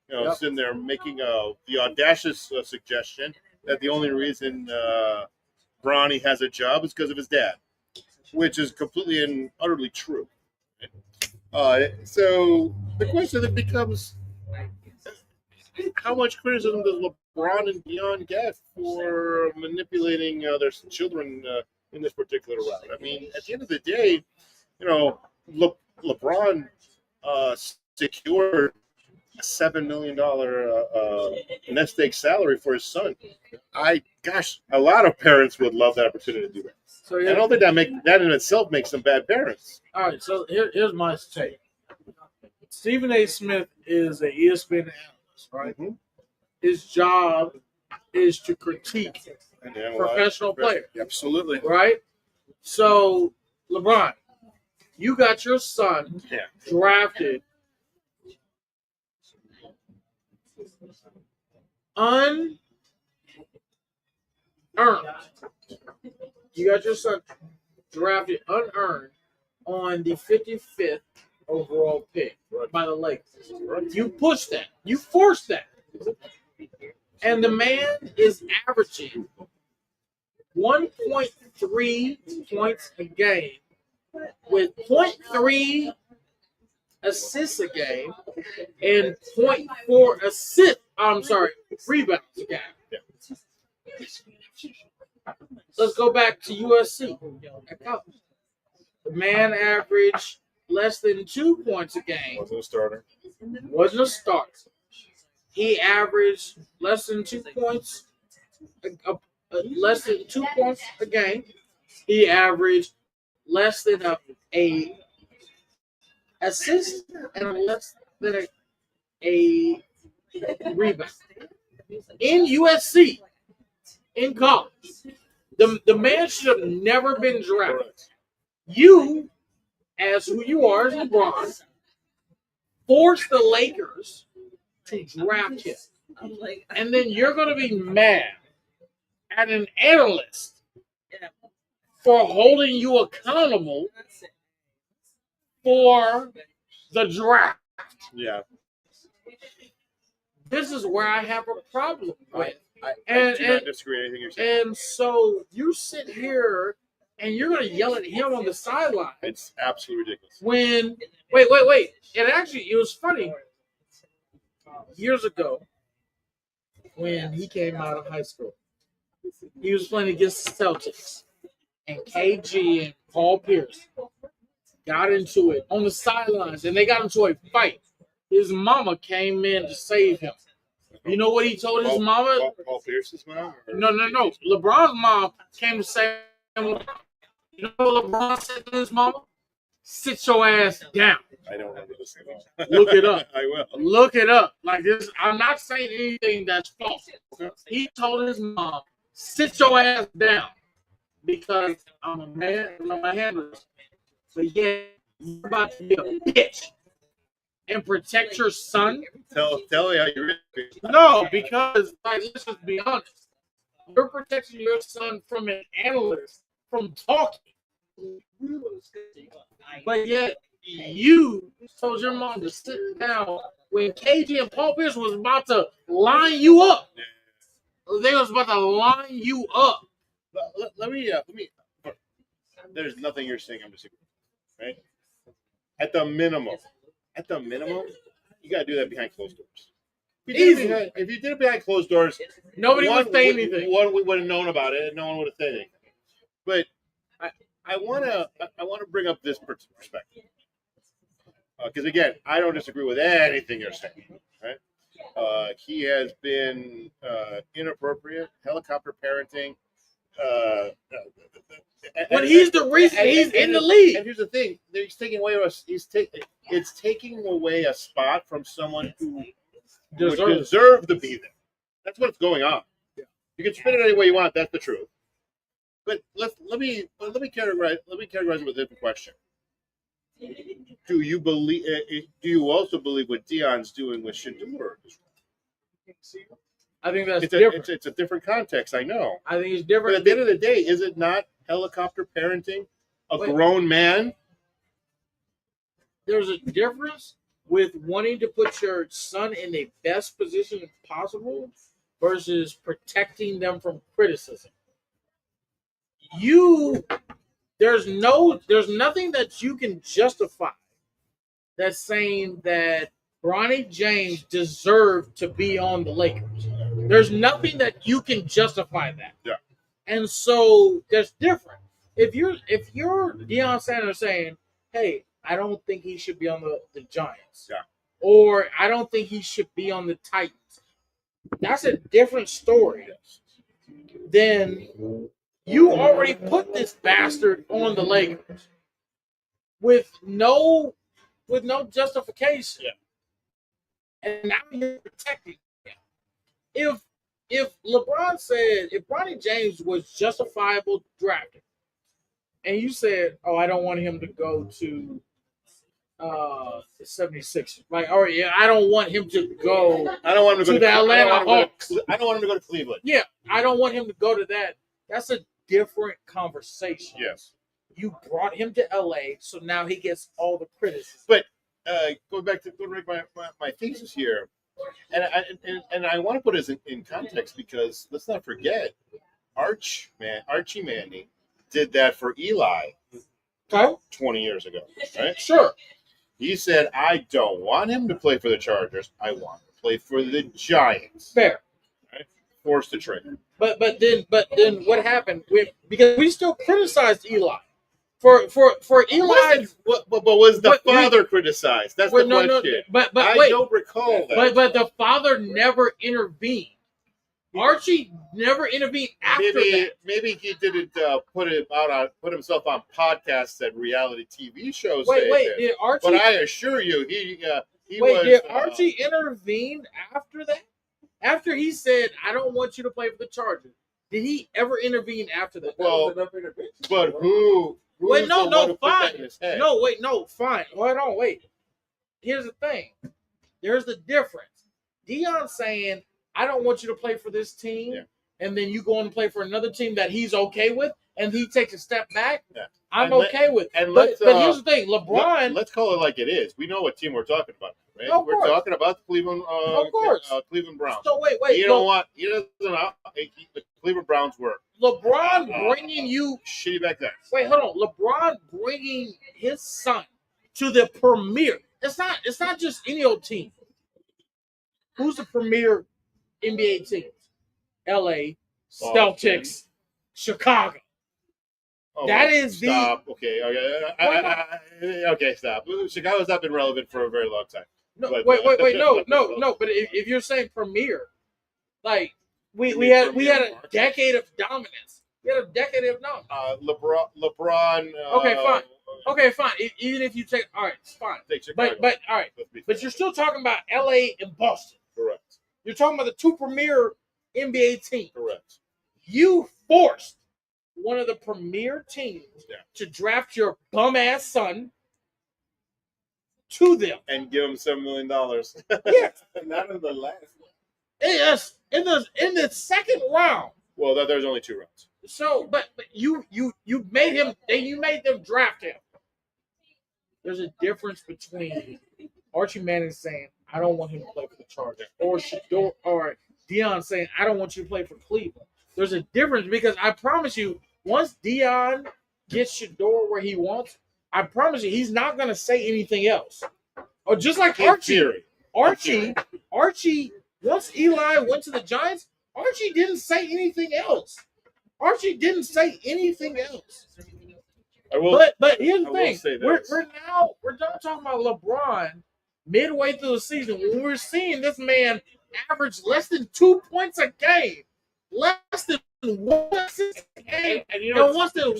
Yep. Sitting there making the audacious suggestion that the only reason Bronny has a job is because of his dad, which is completely and utterly true. So the question then becomes, how much criticism does LeBron and Deion get for manipulating their children in this particular route? I mean, at the end of the day, LeBron secured a $7 million nest egg salary for his son. A lot of parents would love that opportunity to do that. So I don't think that in itself makes them bad parents. all right, so here's my take. Stephen A. Smith is an ESPN analyst, right? Mm-hmm. His job is to critique professional players. Absolutely. Right? So, LeBron, you got your son drafted unearned. You got your son drafted unearned on the 55th overall pick by the Lakers. You pushed that. You forced that. And the man is averaging 1.3 points a game with 0.3 assists a game and 0.4 rebounds a game. Let's go back to USC. The man averaged less than 2 points a game. Wasn't a starter. Wasn't a starter. He averaged less than 2 points, less than 2 points a game. He averaged less than a assist and less than a rebound. In USC, in college, the man should have never been drafted. You, as who you are, as LeBron, forced the Lakers to draft him. And then you're going to be mad at an analyst for holding you accountable for the draft. Yeah. This is where I have a problem with. I do not disagree with anything you're saying. And so you sit here and you're going to yell at him on the sideline. It's absolutely ridiculous. When, wait. It was funny. Years ago, when he came out of high school, he was playing against the Celtics. And KG and Paul Pierce got into it on the sidelines, and they got into a fight. His mama came in to save him. You know what he told his mama? Paul Pierce's mom? Or? No. LeBron's mom came to save him. You know what LeBron said to his mama? Sit your ass down. I don't remember this at all. Look it up. I will. Look it up. Like this, I'm not saying anything that's false. He told his mom, sit your ass down. Because I'm a man and I'm a handler. But yeah, you're about to be a bitch and protect your son. Tell me how you really feel. No, because let's just be honest. You're protecting your son from an analyst from talking. But yet you told your mom to sit down when KG and Paul Pierce was about to line you up. They was about to line you up. Let me. There's nothing you're saying I'm disagreeing with, right? At the minimum, you got to do that behind closed doors. If you did it behind closed doors, nobody would say anything. One, we would have known about it, and no one would have said anything. But I want to bring up this perspective because again, I don't disagree with anything you're saying, right? He has been inappropriate, helicopter parenting. But he's the reason he's in the league. And here's the thing: he's taking away it's taking away a spot from someone who would deserve to be there. That's what's going on. You can spin it any way you want. That's the truth. But let me categorize it with a different question. Do you also believe what Dion's doing with Shedeur? I think that's different. It's a different context. I know. I think it's different. But at the end of the day, is it not helicopter parenting a grown man? There's a difference with wanting to put your son in the best position possible versus protecting them from criticism. There's nothing that you can justify that's saying that Bronny James deserved to be on the Lakers. There's nothing that you can justify that. Yeah. And so there's different. If you're Deion Sanders saying, hey, I don't think he should be on the Giants. Yeah. or I don't think he should be on the Titans. That's a different story than you already put this bastard on the Lakers with no justification. Yeah. And now you're protecting him. If LeBron said, if Bronny James was justifiable drafting, and you said, oh, I don't want him to go to the 76ers. Like, oh yeah, I don't want him to go I don't want him to go the Atlanta Hawks. I don't want him to go to Cleveland. Yeah, I don't want him to go to that. That's a different conversation. Yes. You brought him to LA, so now he gets all the criticism. But going back to my thesis here, and I want to put this in context because let's not forget, Archie Manning did that for Eli Okay, 20 years ago, right? sure. He said, I don't want him to play for the Chargers. I want him to play for the Giants. Fair. Right? Forced to trade. But then what happened? Because we still criticized Eli for Eli. But was the father criticized? That's the question. No, but I wait, don't recall that. But the father never intervened. Archie never intervened after that. Maybe he didn't put himself on podcasts and reality TV shows. Wait, did Archie? But I assure you, he was. Did Archie intervene after that? After he said, "I don't want you to play for the Chargers," did he ever intervene after that? Well, but who? Wait, no, fine. No, No, fine. Hold on, wait. Here's the thing. There's the difference. Deion saying, I don't want you to play for this team, and then you go on and play for another team that he's okay with, and he takes a step back. Yeah. I'm okay with it. But here's the thing, LeBron. Let's call it like it is. We know what team we're talking about, right? Of we're course. talking about the Cleveland, Cleveland Browns. So wait. He doesn't know. The Cleveland Browns were LeBron bringing you shitty back then. Wait, hold on. LeBron bringing his son to the premier. It's not just any old team. Who's the premier NBA teams? LA, Celtics, Chicago. Oh, that is stop. Okay. Okay, stop. Chicago's not been relevant for a very long time. No, wait. No. But if you're saying premier, like we had a decade of dominance. We had a decade of dominance. LeBron. Okay, fine. Even if you take, all right, it's fine. But all right. But you're still talking about LA and Boston. Correct. You're talking about the two premier NBA teams. Correct. You forced one of the premier teams to draft your bum ass son to them and give him $7 million. Yes, not in the last one. Yes, in the second round. Well, there's only 2 rounds. So, but you made him. You made them draft him. There's a difference between Archie Manning saying, "I don't want him to play for the Chargers," or Deion saying, "I don't want you to play for Cleveland." There's a difference because I promise you, once Deion gets Shador where he wants, I promise you, he's not going to say anything else. Or just like Archie, once Eli went to the Giants, Archie didn't say anything else. But here's the thing: we're done talking about LeBron midway through the season when we're seeing this man average less than 2 points a game, less than 1 assist a game, and less than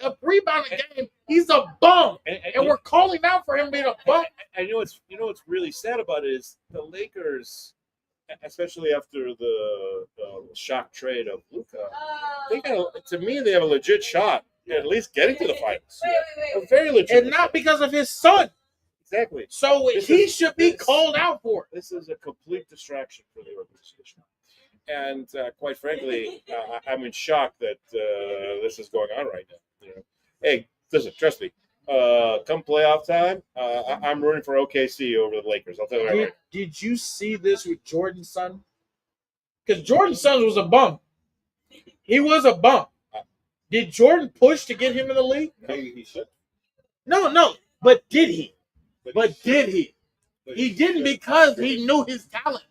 a rebound a game. He's a bum, and we're calling out for him being a bum. And you know what's really sad about it is the Lakers, especially after the shock trade of Luka. To me, they have a legit shot at least getting to the finals. A very legit, and not because of his son. Exactly. So he should be called out for it. This is a complete distraction for the organization. And quite frankly, I'm in shock that this is going on right now. Hey, listen, trust me. Come playoff time, I'm rooting for OKC over the Lakers. I'll tell you that right. Did you see this with Jordan's son? Because Jordan's son was a bum. He was a bum. Did Jordan push to get him in the league? Maybe he should. No. But did he? He didn't because he knew his talent.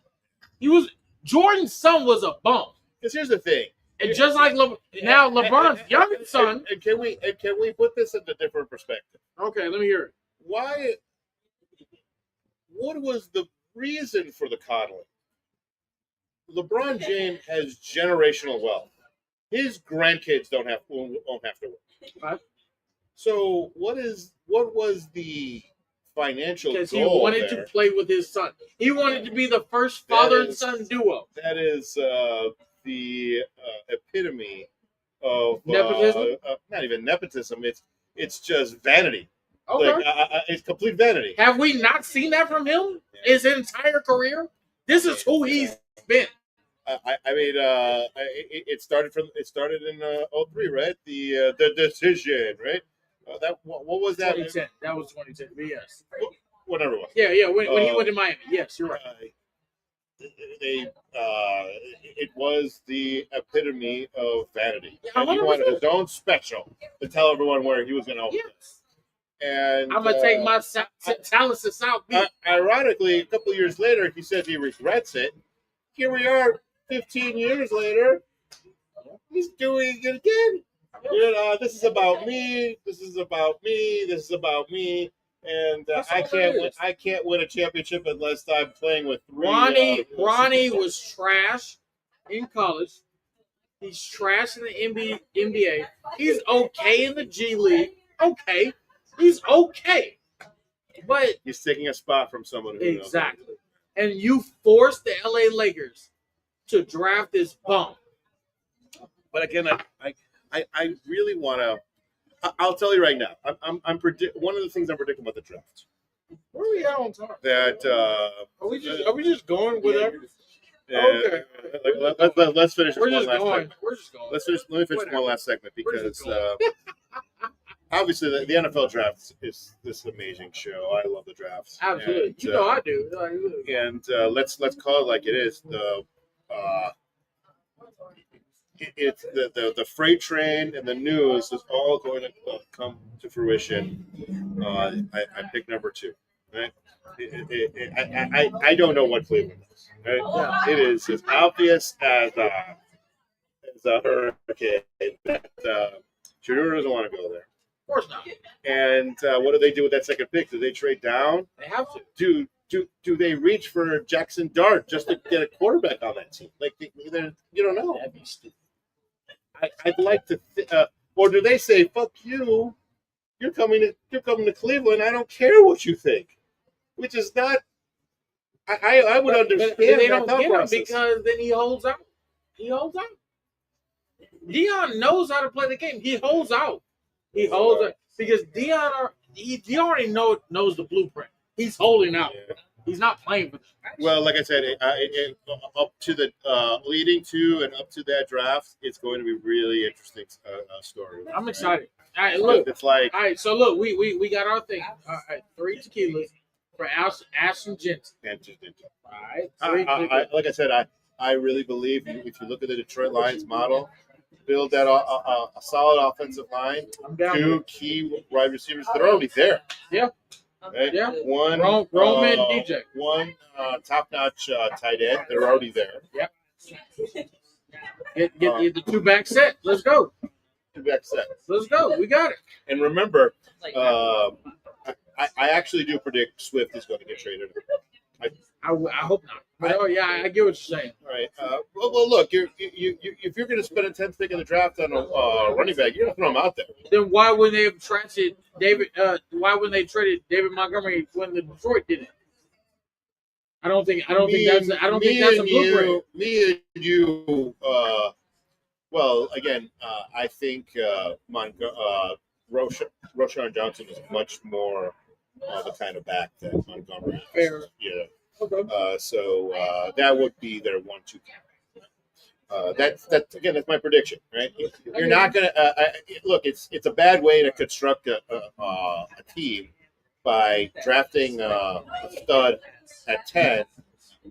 Jordan's son was a bum. Because here's the thing. And just like now LeBron's youngest son. And can we put this into different perspective? Okay, let me hear it. what was the reason for the coddling? LeBron James has generational wealth. His grandkids won't have to work. Right. So what was the financial Because he goal wanted there? to play with his son. He wanted to be the first father and son duo. That is the epitome of Nepotism? not even nepotism. It's just vanity. Okay. Like it's complete vanity. Have we not seen that from him his entire career? This is who he's been. I mean, it started in 03, right? The decision, right? What was that? 2010. That was 2010. But yes. Whatever it was. Yeah. When he went to Miami. Yes, you're right. It was the epitome of vanity. Yeah, And he 100%. wanted his own special to tell everyone where he was going to open. Yes. And I'm gonna take my talents to South Beach. Ironically, a couple of years later, he said he regrets it. Here we are, 15 years later. He's doing it again. You know, this is about me. This is about me. This is about me. And I can't win a championship unless I'm playing with three. Ronnie was trash in college. He's trash in the NBA. He's okay in the G League. Okay. He's okay. But he's taking a spot from someone who exactly. And you forced the LA Lakers to draft this bum. But again, I really want to. I'll tell you right now. I'm one of the things I'm predicting about the draft. Where are we at on time? That are we just going with that? Okay. Let's finish this one last segment. We're just going. Let me finish one last segment because obviously the NFL draft is this amazing show. I love the drafts. Absolutely, and, I do. And let's call it like it is. It's the freight train and the news is all going to come to fruition. I pick number 2. Right? I don't know what Cleveland is. Right? Yeah. It is as obvious as a hurricane that Shadura doesn't want to go there. Of course not. And what do they do with that second pick? Do they trade down? They have to. Do they reach for Jackson Dart just to get a quarterback on that team? Like you don't know. That'd be stupid. I'd like to, or do they say, "Fuck you, you're coming to Cleveland. I don't care what you think," which is not. I would understand. But they don't get him because then he holds out. Dion knows how to play the game. He holds out. Because Dion already knows the blueprint. He's holding out. Yeah. He's not playing for them. Well, like I said, up to the leading to and up to that draft, it's going to be really interesting story. I'm excited. All right, look. It's like all right. So look, we got our thing. All right, 3 tequilas for Ashton Jensen. All right. Like I said, I really believe if you look at the Detroit Lions model, build that a solid offensive line, 2 key wide receivers that are already there. Yeah. Right? Yeah. One Roman DJ. One top-notch tight end. They're already there. Yep. Get the 2-back set. Let's go. 2-back set. Let's go. We got it. And remember, I actually do predict Swift is going to get traded. I hope not. But I get what you're saying. All right. Well, look, if you're going to spend a 10th pick in the draft on a running back, you're going to throw him out there. Then why wouldn't they have traded David? Why wouldn't they traded David Montgomery when the Detroit did it? I don't think that's a blueprint. Me and you. Well, again, I think Roshan Johnson is much more the kind of back that Montgomery is. Fair. Yeah. Okay. So that would be their 1-2. That's my prediction, right? You're not gonna look. It's a bad way to construct a team by drafting a stud at 10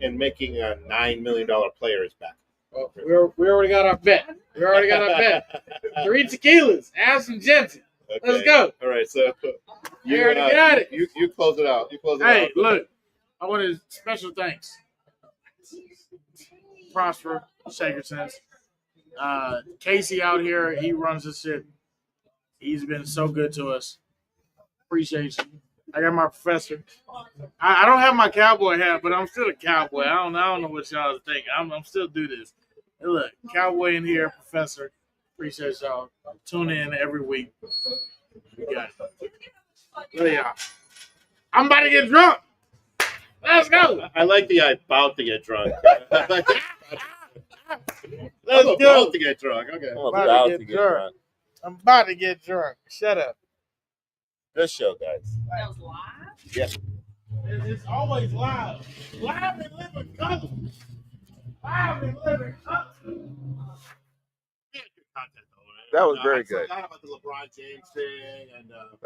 and making a $9 million player his back. Well, we already got our bet. 3 tequilas, Ashton Jensen. Okay. Let's go. All right, so you already got it. You close it out. Hey, look, I want to special thanks. Prosper Shakersons. Casey out here, he runs this shit. He's been so good to us. Appreciate you. I got my professor. I don't have my cowboy hat, but I'm still a cowboy. I don't know what y'all think. I'm still do this. Hey, look, cowboy in here, professor. Appreciate y'all. Tune in every week. We got it. There you are. I'm about to get drunk. Let's go. I like the about to get drunk. Let's I'm go. about to get drunk. Okay. I'm About about to to get get drunk. drunk. I'm about to get drunk. Shut up. Good show, guys. That was live? It's always live. Live and living color. Live and living color. Content, though, right? That was very I good. forgot about the LeBron James thing and.